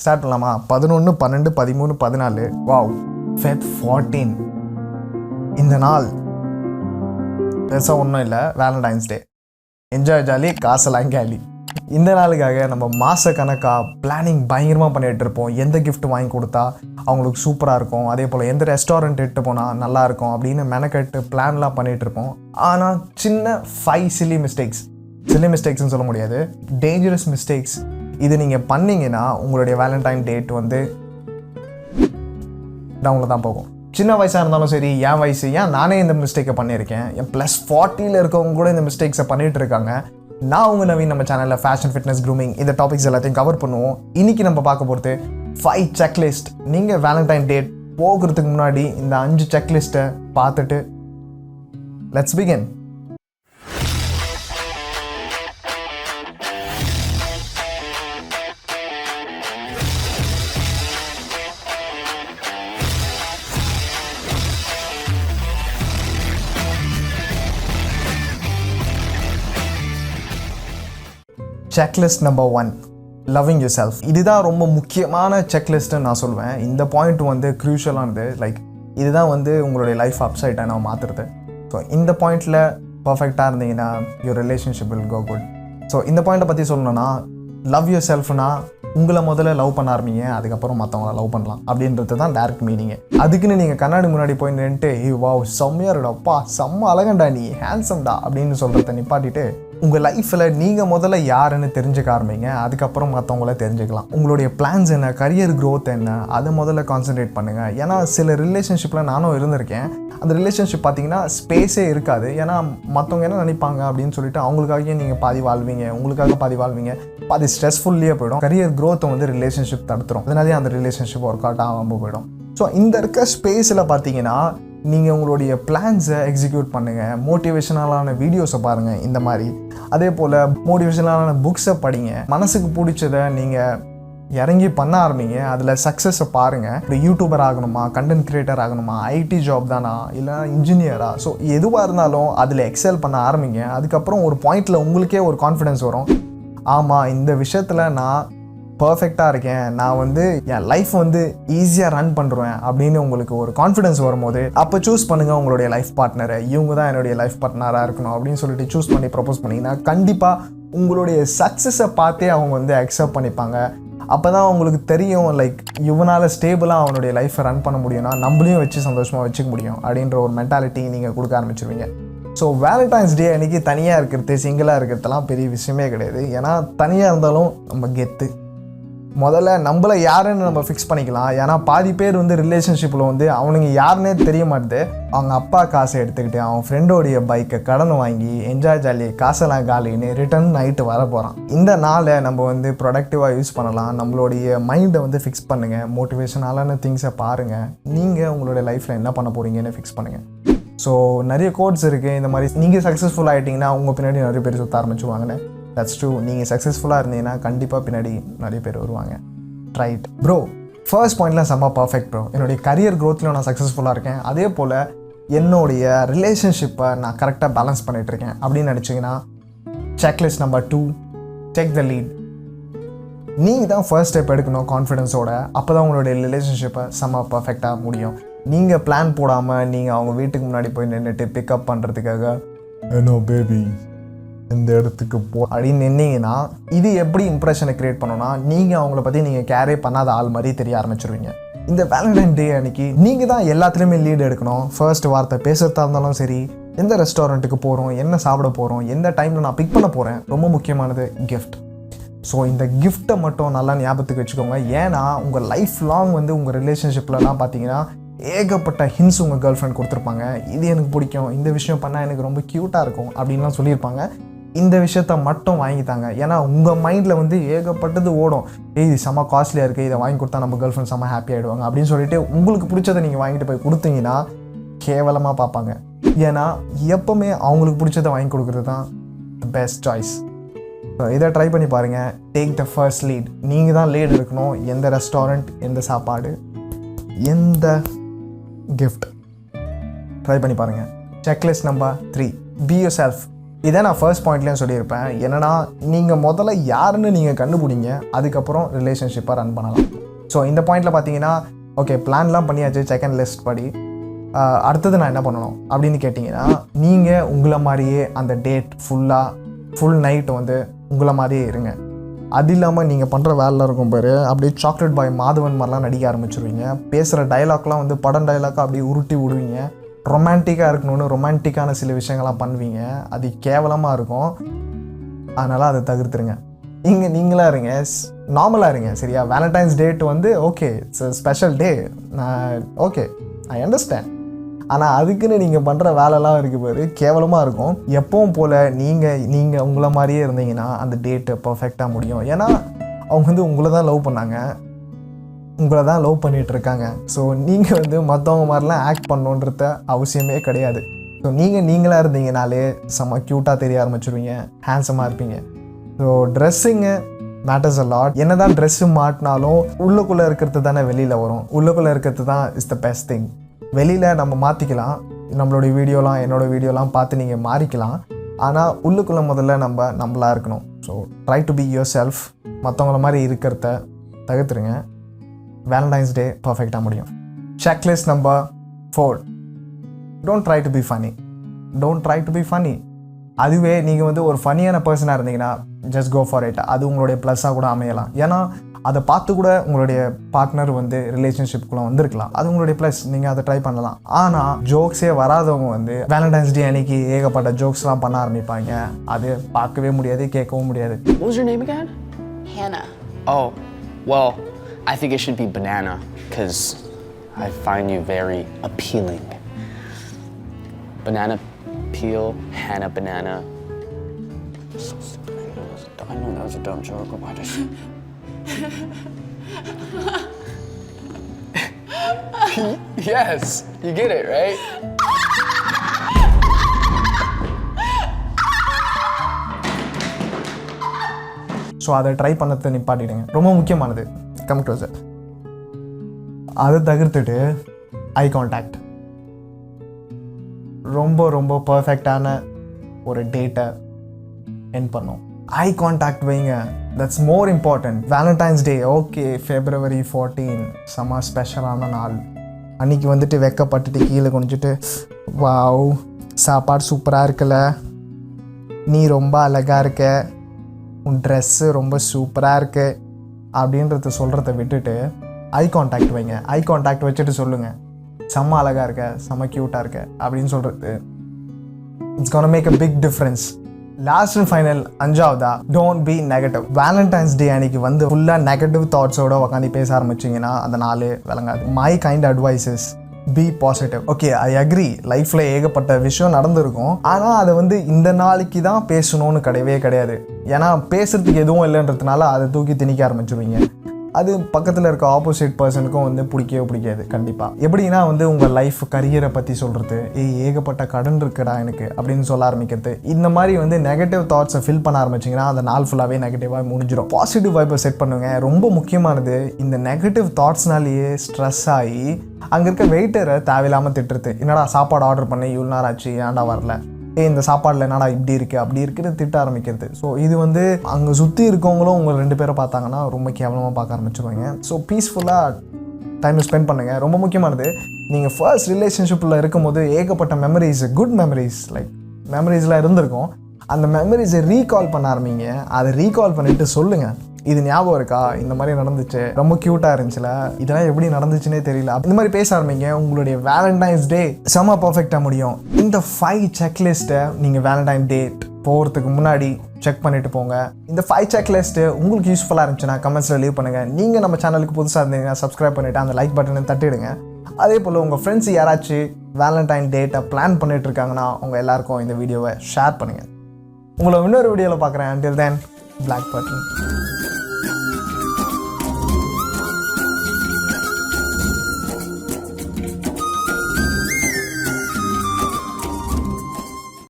Start பண்ணலாமா? 11, 12, 13, 14. Wow, Feb 14. இந்த நாள் பெருசாக ஒன்றும் இல்லை, வேலண்டைன்ஸ் டே. என்ஜாய் ஜாலி, காசெல்லாம் கேலி. இந்த நாளுக்காக நம்ம மாத கணக்காக பிளானிங் பயங்கரமாக பண்ணிகிட்டு இருப்போம். எந்த கிஃப்ட் வாங்கி கொடுத்தா அவங்களுக்கு சூப்பராக இருக்கும், அதே போல் எந்த ரெஸ்டாரண்ட் இட்டு போனால் நல்லாயிருக்கும் அப்படின்னு மெனக்கெட்டு பிளான்லாம் பண்ணிகிட்டு இருப்போம். ஆனால் சின்ன 5 சில்லி மிஸ்டேக்ஸ்னு சொல்ல முடியாது, டேஞ்சரஸ் மிஸ்டேக்ஸ் இது நீங்கள் பண்ணிங்கன்னா உங்களுடைய வேலண்டைன் டேட் வந்து டவுனில் தான் போகும். சின்ன வயசாக இருந்தாலும் சரி, என் வயசு, ஏன் நானே இந்த மிஸ்டேக்கை பண்ணியிருக்கேன், என் +40 இருக்கவங்க கூட இந்த மிஸ்டேக்ஸை பண்ணிகிட்டு இருக்காங்க. நான் உங்கள் நவீன், நம்ம சேனலில் ஃபேஷன், ஃபிட்னஸ், க்ரூமிங் இந்த டாபிக்ஸ் எல்லாத்தையும் கவர் பண்ணுவோம். இன்றைக்கி நம்ம பார்க்க போகிறது 5 செக்லிஸ்ட். நீங்கள் வேலண்டைன் டேட் போகிறதுக்கு முன்னாடி இந்த 5 செக்லிஸ்ட்டை பார்த்துட்டு let's begin. Checklist number 1, loving yourself. இதுதான் ரொம்ப முக்கியமான செக்லிஸ்ட்டுன்னு நான் சொல்வேன். இந்த பாயிண்ட் வந்து க்ரூஷியலானது. லைக் இதுதான் வந்து உங்களுடைய லைஃப் அப்சைட் நான் மாற்றுறது. ஸோ இந்த பாயிண்டில் பர்ஃபெக்டாக இருந்தீங்கன்னா your relationship will go good. So இந்த பாயிண்ட்டை பற்றி சொல்லணும்னா, லவ் யூர் செல்ஃப்னா உங்களை முதல்ல லவ் பண்ண ஆரம்பிங்க, அதுக்கப்புறம் மற்றவங்கள லவ் பண்ணலாம் அப்படின்றது தான் டேரக்ட் மீனிங்கு. அதுக்குன்னு நீங்கள் கண்ணாடி முன்னாடி போய் நின்றுட்டு வாவ் செம்மையாக இருடாப்பா, செம்ம அழகண்டா, நீ ஹேண்ட்ஸம்டா அப்படின்னு சொல்கிறத நிப்பாட்டிட்டு உங்கள் லைஃப்பில் நீங்கள் முதல்ல யாருன்னு தெரிஞ்சுக்க ஆரம்பிங்க. அதுக்கப்புறம் மற்றவங்கள தெரிஞ்சுக்கலாம். உங்களுடைய பிளான்ஸ் என்ன, கரியர் க்ரோத் என்ன, அதை முதல்ல கான்சன்ட்ரேட் பண்ணுங்கள். ஏன்னா சில ரிலேஷன்ஷிப்பில் நானும் இருந்திருக்கேன். அந்த ரிலேஷன்ஷிப் பார்த்தீங்கன்னா ஸ்பேஸே இருக்காது. ஏன்னா மற்றவங்க என்ன நினைப்பாங்க அப்படின்னு சொல்லிட்டு அவங்களுக்காகவே நீங்கள் பாதி வாழ்வீங்க, உங்களுக்காக பாதி வாழ்வீங்க, பாதி ஸ்ட்ரெஸ்ஃபுல்லியே போயிடும். கரியர் க்ரோத்தை வந்து ரிலேஷன்ஷிப் தடுத்துரும். அதனாலே அந்த ரிலேஷன்ஷிப் ஒர்க் அவுட் ஆகாமல் போயிடும். ஸோ இந்த இருக்க ஸ்பேஸில் பார்த்தீங்கன்னா நீங்கள் உங்களுடைய பிளான்ஸை எக்ஸிக்யூட் பண்ணுங்கள். மோட்டிவேஷனலான வீடியோஸை பாருங்கள் இந்த மாதிரி. அதே போல் மோட்டிவேஷனலான புக்ஸை படிங்க. மனசுக்கு பிடிச்சதை நீங்கள் இறங்கி பண்ண ஆரம்பிங்க. அதில் சக்ஸஸை பாருங்கள். இப்போ யூடியூபர் ஆகணுமா, கண்டென்ட் கிரியேட்டர் ஆகணுமா, ஐடி ஜாப் தானா, இல்லை இன்ஜினியரா, ஸோ எதுவாக இருந்தாலும் அதில் எக்ஸல் பண்ண ஆரம்பிங்க. அதுக்கப்புறம் ஒரு பாயிண்டில் உங்களுக்கே ஒரு கான்ஃபிடென்ஸ் வரும். ஆமாம், இந்த விஷயத்தில் நான் பர்ஃபெக்டாக இருக்கேன், நான் வந்து என் லைஃப் வந்து ஈஸியாக ரன் பண்ணுறேன் அப்படின்னு உங்களுக்கு ஒரு கான்ஃபிடென்ஸ் வரும்போது அப்போ சூஸ் பண்ணுங்கள் உங்களுடைய லைஃப் பார்ட்னரை. இவங்க தான் என்னுடைய லைஃப் பார்ட்னராக இருக்கணும் அப்படின்னு சொல்லிட்டு சூஸ் பண்ணி ப்ரப்போஸ் பண்ணிங்கன்னா கண்டிப்பாக உங்களுடைய சக்ஸஸை பார்த்தே அவங்க வந்து அக்செப்ட் பண்ணிப்பாங்க. அப்போ தான் உங்களுக்கு தெரியும், லைக் இவனால் ஸ்டேபிளாக அவனுடைய லைஃப்பை ரன் பண்ண முடியும்னா நம்மளையும் வச்சு சந்தோஷமாக வச்சுக்க முடியும் அப்படின்ற ஒரு மென்டாலிட்டி நீங்கள் கொடுக்க ஆரம்பிச்சிருவீங்க. ஸோ வேலண்டைன்ஸ் டே அன்றைக்கி தனியாக இருக்கிறது, சிங்கிளாக இருக்கிறதுலாம் பெரிய விஷயமே கிடையாது. ஏன்னா தனியாக இருந்தாலும் நம்ம கெத்து. முதல்ல நம்மளை யாருன்னு நம்ம ஃபிக்ஸ் பண்ணிக்கலாம். ஏன்னா பாதி பேர் வந்து ரிலேஷன்ஷிப்பில் வந்து அவனுங்க யாருன்னே தெரிய மாட்டுது. அவங்க அப்பா காசை எடுத்துக்கிட்டு அவன் ஃப்ரெண்டோடைய பைக்கை கடன் வாங்கி என்ஜாய் ஜாலி, காசெல்லாம் காலின்னு ரிட்டர்ன் நைட்டு வர போகிறான். இந்த நாளை நம்ம வந்து ப்ரொடக்டிவாக யூஸ் பண்ணலாம். நம்மளுடைய மைண்டை வந்து ஃபிக்ஸ் பண்ணுங்கள். மோட்டிவேஷனாலான திங்ஸை பாருங்கள். நீங்கள் உங்களுடைய லைஃப்பில் என்ன பண்ண போகிறீங்கன்னு ஃபிக்ஸ் பண்ணுங்கள். ஸோ நிறைய கோட்ஸ் இருக்குது. இந்த மாதிரி நீங்கள் சக்ஸஸ்ஃபுல் ஆகிட்டிங்கன்னா உங்கள் பின்னாடி நிறைய பேர் சுற்ற ஆரம்பிச்சுவாங்கன்னு. That's true. நீங்கள் சக்ஸஸ்ஃபுல்லாக இருந்தீங்கன்னா கண்டிப்பாக பின்னாடி நிறைய பேர் வருவாங்க. ரைட் ப்ரோ, ஃபர்ஸ்ட் பாயிண்ட்லாம் செம்ம பர்ஃபெக்ட் ப்ரோ. என்னுடைய கரியர் க்ரோத்தில் நான் சக்ஸஸ்ஃபுல்லாக இருக்கேன், அதே போல் என்னுடைய ரிலேஷன்ஷிப்பை நான் கரெக்டாக பேலன்ஸ் பண்ணிகிட்ருக்கேன் அப்படின்னு நினச்சிங்கன்னா checklist number 2, take the lead. நீங்கள் தான் ஃபர்ஸ்ட் ஸ்டெப் எடுக்கணும் கான்ஃபிடென்ஸோட. அப்போ தான் உங்களுடைய ரிலேஷன்ஷிப்பை செம்ம பர்ஃபெக்டாக முடியும். நீங்கள் பிளான் போடாமல் நீங்கள் அவங்க வீட்டுக்கு முன்னாடி போய் நின்றுட்டு பிக்கப் பண்ணுறதுக்காக ஹலோ பேபி இந்த இடத்துக்கு போ அப்படின்னு நின்னீங்கன்னா இது எப்படி இம்ப்ரெஷனை க்ரியேட் பண்ணோன்னா நீங்கள் அவங்கள பற்றி நீங்கள் கேரே பண்ணாத ஆள் மாதிரி தெரிய ஆரம்பிச்சிருவீங்க. இந்த வேலண்டைன் டே அன்றைக்கி நீங்கள் தான் எல்லாத்துலேயுமே லீட் எடுக்கணும். ஃபர்ஸ்ட் வார்த்தை பேசுகிறதா இருந்தாலும் சரி, எந்த ரெஸ்டாரண்ட்டுக்கு போகிறோம், என்ன சாப்பிட போகிறோம், எந்த டைமில் நான் பிக் பண்ண போகிறேன், ரொம்ப முக்கியமானது கிஃப்ட். ஸோ இந்த கிஃப்ட்டை மட்டும் நல்லா ஞாபகத்துக்கு வச்சுக்கோங்க. ஏன்னா உங்கள் லைஃப் லாங் வந்து உங்கள் ரிலேஷன்ஷிப்லலாம் பார்த்தீங்கன்னா ஏகப்பட்ட ஹிண்ட்ஸ் உங்கள் கேர்ள் ஃப்ரெண்ட் கொடுத்துருப்பாங்க. இது எனக்கு பிடிக்கும், இந்த விஷயம் பண்ணால் எனக்கு ரொம்ப க்யூட்டாக இருக்கும் அப்படின்லாம் சொல்லியிருப்பாங்க. இந்த விஷயத்த மட்டும் வாங்கித்தாங்க. ஏன்னா உங்கள் மைண்டில் வந்து ஏகப்பட்டது ஓடும். இது செம்ம காஸ்ட்லியாக இருக்குது, இதை வாங்கி கொடுத்தா நம்ம கேர்ள் ஃப்ரெண்ட் செம்ம ஹாப்பி ஆகிடுவாங்க அப்படின்னு சொல்லிட்டு உங்களுக்கு பிடிச்சதை நீங்கள் வாங்கிட்டு போய் கொடுத்தீங்கன்னா கேவலமாக பார்ப்பாங்க. ஏன்னா எப்போவுமே அவங்களுக்கு பிடிச்சதை வாங்கி கொடுக்குறது தான் பெஸ்ட் சாய்ஸ். இதை ட்ரை பண்ணி பாருங்கள். Take the first lead. நீங்கள் தான் லீட் இருக்கணும். எந்த ரெஸ்டாரண்ட், எந்த சாப்பாடு, எந்த கிஃப்ட், ட்ரை பண்ணி பாருங்கள். Checklist number 3, be your self. இதை நான் ஃபர்ஸ்ட் பாயிண்ட்லேயும் சொல்லியிருப்பேன். என்னன்னா, நீங்கள் முதல்ல யாருன்னு நீங்கள் கண்டுபிடிங்க, அதுக்கப்புறம் ரிலேஷன்ஷிப்பை ரன் பண்ணலாம். ஸோ இந்த பாயிண்டில் பார்த்தீங்கன்னா, ஓகே பிளான்லாம் பண்ணியாச்சு செகண்ட் லிஸ்ட் படி, அடுத்தது நான் என்ன பண்ணணும் அப்படின்னு கேட்டிங்கன்னா, நீங்கள் உங்களை மாதிரியே அந்த டேட் ஃபுல் நைட் வந்து உங்களை மாதிரியே இருங்க. அது இல்லாமல் நீங்கள் பண்ணுற வேலையில் இருக்கும் பாரு, அப்படியே சாக்லேட் பாய் மாதவன் மாதிரிலாம் நடிக்க ஆரம்பிச்சிருவீங்க. பேசுகிற டைலாக்லாம் வந்து படம் டைலாக்காக அப்படியே உருட்டி விடுவீங்க. ரொமான்டிக்காக இருக்கணும்னு ரொமான்டிக்கான சில விஷயங்கள்லாம் பண்ணுவீங்க. அது கேவலமாக இருக்கும். அதனால் அதை தவிர்த்துருங்க. நீங்களாக இருங்க, நார்மலாக இருங்க, சரியா? வேலண்டைன்ஸ் டேட் வந்து okay, it's special day, okay I understand. ஆனால் அதுக்குன்னு நீங்கள் பண்ணுற வேலைலாம் இருக்குது பாரு, கேவலமாக இருக்கும். எப்பவும் போல் நீங்கள் உங்களை மாதிரியே இருந்தீங்கன்னா அந்த டேட்டு பர்ஃபெக்டாக முடியும். ஏன்னா அவங்க வந்து உங்களை தான் லவ் பண்ணாங்க, உங்களை தான் லவ் பண்ணிகிட்ருக்காங்க. ஸோ நீங்கள் வந்து மற்றவங்க மாதிரிலாம் ஆக்ட் பண்ணணுன்றத அவசியமே கிடையாது. ஸோ நீங்களாக இருந்தீங்கனாலே செம்ம க்யூட்டாக தெரிய ஆரம்பிச்சிருவீங்க, ஹேண்ட்ஸமாக இருப்பீங்க. So dressing matters a lot. என்ன தான் ட்ரெஸ்ஸு மாட்டினாலும் உள்ளுக்குள்ளே இருக்கிறது தானே வெளியில் வரும். உள்ளுக்குள்ளே இருக்கிறது தான் இஸ் த பெஸ்ட் திங். வெளியில் நம்ம மாற்றிக்கலாம், நம்மளுடைய வீடியோலாம் என்னோடய வீடியோலாம் பார்த்து நீங்கள் மாறிக்கலாம். ஆனால் உள்ளுக்குள்ளே முதல்ல நம்மளாக இருக்கணும். So try to be yourself. மற்றவங்கள மாதிரி இருக்கிறத தவிர்த்துருங்க. வேலண்டைன்ஸ் டே பர்ஃபெக்டாக முடியும். Checklist number 4, don't try to be funny. அதுவே நீங்கள் வந்து ஒரு ஃபனியான பர்சனாக இருந்தீங்கன்னா ஜஸ்ட் கோ ஃபார் இட். அது உங்களுடைய ப்ளஸ்ஸாக கூட அமையலாம். ஏன்னா அதை பார்த்து கூட உங்களுடைய பார்ட்னர் வந்து ரிலேஷன்ஷிப்குள்ளே வந்திருக்கலாம். அது உங்களுடைய ப்ளஸ், நீங்கள் அதை ட்ரை பண்ணலாம். ஆனால் ஜோக்ஸே வராதவங்க வந்து வேலண்டைன்ஸ் டே அன்னைக்கு ஏகப்பட்ட ஜோக்ஸ்லாம் பண்ண ஆரம்பிப்பாங்க. அது பார்க்கவே முடியாது, கேட்கவும் முடியாது. What was your name again? Hannah. Oh, well, I think it should be Banana, because I find you very appealing. Banana peel, Hannah banana. So stupid. I know that was a dumb joke, but why does she... Yes, you get it, right? So அதை try பண்ணதை நிப்பாட்டிடுங்க. ரொம்ப முக்கியமானது come closer. அதை தவிர்த்துட்டு eye contact. ரொம்ப பர்ஃபெக்டான ஒரு டேட்டை எண்ட் பண்ணோம். ஐ கான்டாக்ட் வைங்க, that's more important. Valentine's day okay, February 14 செம்ம ஸ்பெஷலான நாள். அன்றைக்கி வந்துட்டு வெக்கப்பட்டுட்டு கீழே குனிஞ்சிட்டு, வாவ் சாப்பாடு சூப்பராக இருக்குல்ல, நீ ரொம்ப அழகாக இருக்க, உன் ட்ரெஸ்ஸு ரொம்ப சூப்பராக இருக்கு அப்படின்றத சொல்கிறத விட்டுட்டு ஐ கான்டாக்ட் வைங்க. ஐ கான்டாக்ட் வச்சுட்டு சொல்லுங்கள், செம்ம அழகாக இருக்க, செம்ம க்யூட்டாக இருக்க அப்படின்னு சொல்கிறது. It's gonna make a big difference. Last and final, அஞ்சாவதா, don't be negative. Valentine's day அன்னைக்கு வந்து ஃபுல்லாக நெகட்டிவ் தாட்ஸோடு உட்காந்து பேச ஆரம்பிச்சிங்கன்னா அந்த நாள் விளங்காது. My kind advices, be positive. Okay I agree, லைஃப்பில் ஏகப்பட்ட விஷயம் நடந்திருக்கும். ஆனால் அதை வந்து இந்த நாளைக்கு தான் பேசணும்னு கிடையாது. ஏன்னா பேசுறதுக்கு எதுவும் இல்லைன்றதுனால அதை தூக்கி திணிக்க ஆரம்பிச்சிருவீங்க. அது பக்கத்தில் இருக்க ஆப்போசிட் பர்சனுக்கும் வந்து பிடிக்காது கண்டிப்பாக. எப்படின்னா வந்து உங்கள் லைஃப் கரியரை பற்றி சொல்கிறது, ஏகப்பட்ட கடன் இருக்குடா எனக்கு அப்படின்னு சொல்ல ஆரம்பிக்கிறது. இந்த மாதிரி வந்து நெகட்டிவ் தாட்ஸை ஃபில் பண்ண ஆரம்பிச்சிங்கன்னா அந்த நாள் ஃபுல்லாகவே நெகட்டிவாக முடிஞ்சிடும். பாசிட்டிவ் வைப்பை செட் பண்ணுங்க. ரொம்ப முக்கியமானது, இந்த நெகட்டிவ் தாட்ஸ்னாலேயே ஸ்ட்ரெஸ் ஆகி அங்கே இருக்க வெயிட்டரை தேவையில்லாமல் திட்டுறது. என்னடா சாப்பாடு ஆர்டர் பண்ணி இவ்வளோ நேரம் ஆச்சு, ஏன்டா வரல, இந்த சாப்பாடில் என்னடா இப்படி இருக்குது அப்படி இருக்குன்னு திட்ட ஆரம்பிக்கிறது. ஸோ இது வந்து அங்கே சுற்றி இருக்கவங்களும் உங்கள் 2 பேரை பார்த்தாங்கன்னா ரொம்ப கேவலமாக பார்க்க ஆரம்பிச்சிருவாங்க. ஸோ பீஸ்ஃபுல்லாக டைம் ஸ்பெண்ட் பண்ணுங்கள். ரொம்ப முக்கியமானது, நீங்கள் ஃபர்ஸ்ட் ரிலேஷன்ஷிப்பில் இருக்கும்போது ஏகப்பட்ட மெமரிஸ், குட் மெமரிஸ், லைக் மெமரிஸ்லாம் இருந்திருக்கும். அந்த மெமரிஸை ரீகால் பண்ண ஆரம்பிங்க. அதை ரீகால் பண்ணிவிட்டு சொல்லுங்கள், இது ஞாபகம் இருக்கா, இந்த மாதிரி நடந்துச்சு, ரொம்ப க்யூட்டாக இருந்துச்சுல, இதெல்லாம் எப்படி நடந்துச்சுன்னே தெரியல, இந்த மாதிரி பேச ஆரம்பிங்க. உங்களுடைய வேலண்டைன்ஸ் டே செம்ம பர்ஃபெக்டாக முடியும். இந்த 5 செக்லிஸ்ட்டை நீங்கள் வேலண்டைன் டேட் போகிறதுக்கு முன்னாடி செக் பண்ணிட்டு போங்க. இந்த 5 செக்லிஸ்ட்டு உங்களுக்கு யூஸ்ஃபுல்லாக இருந்துச்சுன்னா கமெண்ட்ஸில் லீவ் பண்ணுங்கள். நீங்கள் நம்ம சேனலுக்கு புதுசாக இருந்தீங்கன்னா சப்ஸ்கிரைப் பண்ணிவிட்டு அந்த லைக் பட்டனை தட்டிடுங்க. அதே போல் உங்கள் ஃப்ரெண்ட்ஸ் யாராச்சும் வேலண்டைன் டேட்டை பிளான் பண்ணிட்டு இருக்காங்கன்னா அவங்க எல்லாருக்கும் இந்த வீடியோவை ஷேர் பண்ணுங்கள். உங்களை இன்னொரு வீடியோவில் பார்க்குறேன். until then, black button.